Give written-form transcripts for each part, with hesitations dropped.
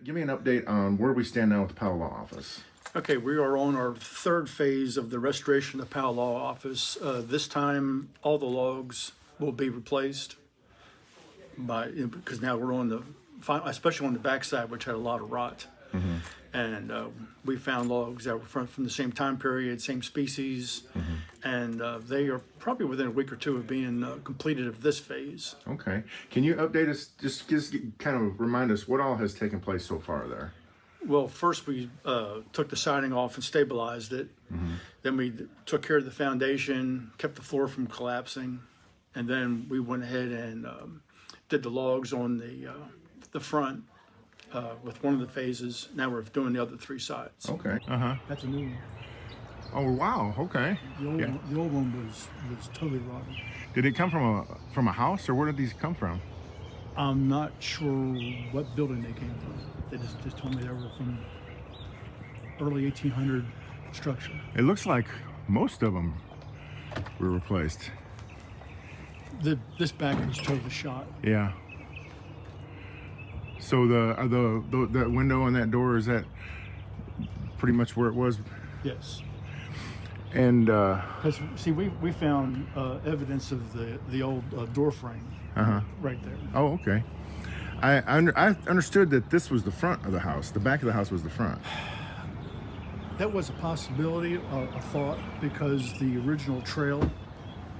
give me an update on where we stand now with the Powel Law Office. Okay, we are on our third phase of the restoration of the Powel Law Office. This time, all the logs will be replaced because now we're on the, especially on the backside, which had a lot of rot. And we found logs that were from the same time period, same species, and they are probably within a week or two of being completed of this phase. Okay. Can you update us, just kind of remind us what all has taken place so far there? Well, first we took the siding off and stabilized it. Then we took care of the foundation, kept the floor from collapsing, and then we went ahead and did the logs on the front with one of the phases. Now we're doing the other three sides. Okay. That's a new one. Oh wow. Okay. The old one was totally rotten. Did it come from a house, or where did these come from? I'm not sure what building they came from. They just told me they were from early 1800 structure. It looks like most of them were replaced. This back was totally shot. Yeah. So the window on that door, is that pretty much where it was? Yes. And because see, we found evidence of the old door frame right there. Oh, okay. I understood that this was the front of the house. The back of the house was the front. That was a possibility, a thought, because the original trail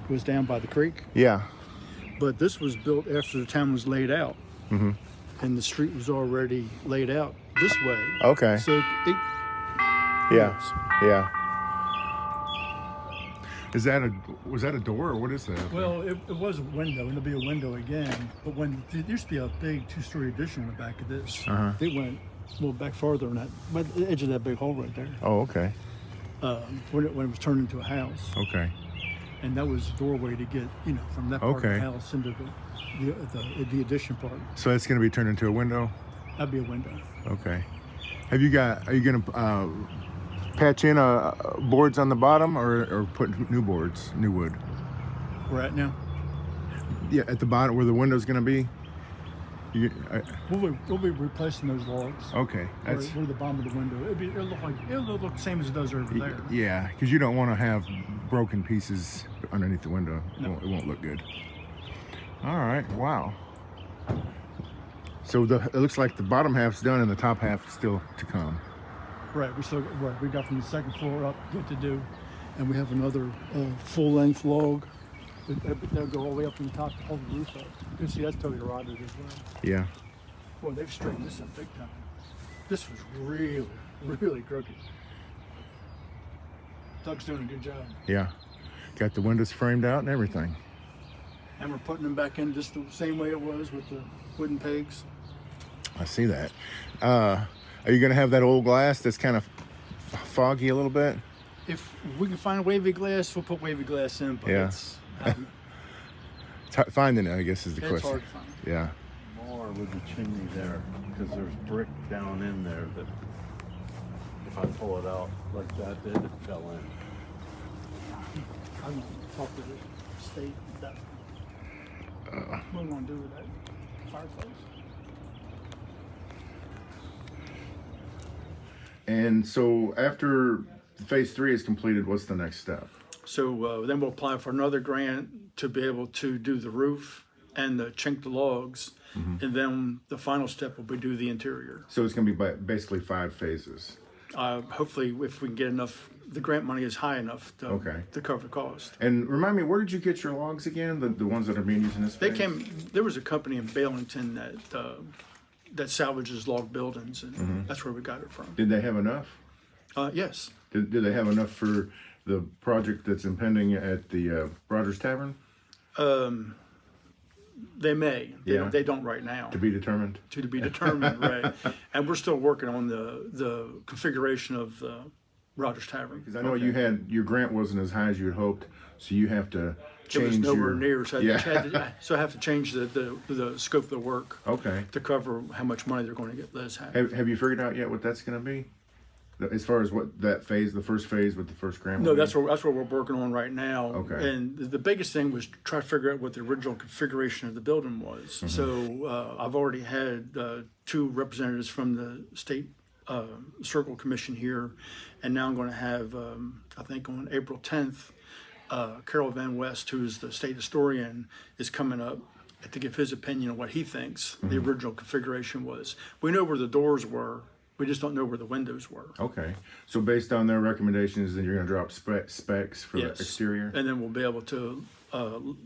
was down by the creek. Yeah. But this was built after the town was laid out. And the street was already laid out this way. Okay. So Yeah. Was that a door, or what is that? well, it was a window, and it'll be a window again. But when there used to be a big two-story addition on the back of this, it went a little back farther on that, by the edge of that big hole right there. Oh, okay. When it was turned into a house. Okay. And that was the doorway to get, from that part of the house into the addition part. So that's going to be turned into a window? That'd be a window. Okay. Are you going to patch in boards on the bottom, or put new boards, new wood? Where at now? Yeah, at the bottom where the window's going to be? We'll be replacing those logs. Okay. That's where the bottom of the window. It'll look the same as it does over there. Yeah, because you don't want to have broken pieces underneath the window. No. It won't look good. All right. Wow. So it looks like the bottom half's done and the top half is still to come. Right. We got from the second floor up what to do, and we have another full-length log. They'll go all the way up to the top to hold the roof up. You can see that's totally rotted as well. Yeah. Boy, they've straightened this up big time. This was really, really crooked. Doug's doing a good job. Yeah. Got the windows framed out and everything. And we're putting them back in just the same way it was with the wooden pegs. I see that. Are you going to have that old glass that's kind of foggy a little bit? If we can find wavy glass, we'll put wavy glass in. But it's finding it, I guess, is the question. It's hard to find. Yeah. More with the chimney there, because there's brick down in there that if I pull it out like that, it fell in. I'm going to talk to the state about what we want to do with that fireplace. And so after phase 3 is completed, what's the next step? So then we'll apply for another grant to be able to do the roof and chink the logs. And then the final step will be do the interior. So it's going to be basically 5 phases. Hopefully, if we can get enough, the grant money is high enough to cover the cost. And remind me, where did you get your logs again? The ones that are being used in this phase? There was a company in Bailington that salvages log buildings, and that's where we got it from. Did they have enough? Yes. Did they have enough for the project that's impending at the Rogers Tavern? They may. They don't right now. To be determined? To be determined, right. And we're still working on the configuration of the Rogers Tavern. Because I know your grant wasn't as high as you had hoped, so you have to change. It was nowhere near, so I have to change the scope of the work. Okay. To cover how much money they're going to let us have. Have you figured out yet what that's going to be? As far as what that phase, the first phase with the first grant? No, will be? that's what we're working on right now. Okay. And the biggest thing was to try to figure out what the original configuration of the building was. Mm-hmm. So I've already had two representatives from the state circle commission here, and now I'm going to have, I think on April 10th, Carol Van West, who's the state historian, is coming up to give his opinion on what he thinks the Mm-hmm. original configuration was. We know where the doors were, we just don't know where the windows were. Okay. So based on their recommendations, then you're going to drop specs for the Yes. exterior? And then we'll be able to, when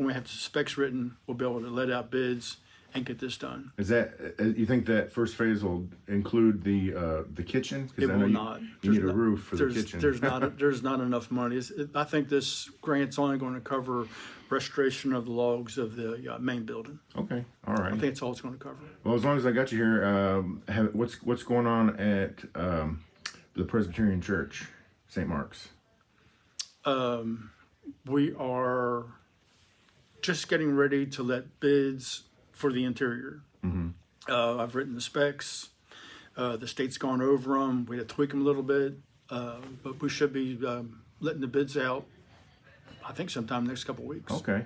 we have the specs written, we'll be able to let out bids and get this done. Is that, you think that first phase will include the kitchen? 'Cause It I know will you, not. You need a roof for the kitchen. There's not enough money. I think this grant's only going to cover restoration of the logs of the main building. Okay, all right. I think that's all it's going to cover. Well, as long as I got you here, what's going on at the Presbyterian Church, St. Mark's? We are just getting ready to let bids for the interior. I've written the specs. The state's gone over them. We had to tweak them a little bit, but we should be letting the bids out, I think sometime next couple weeks. Okay.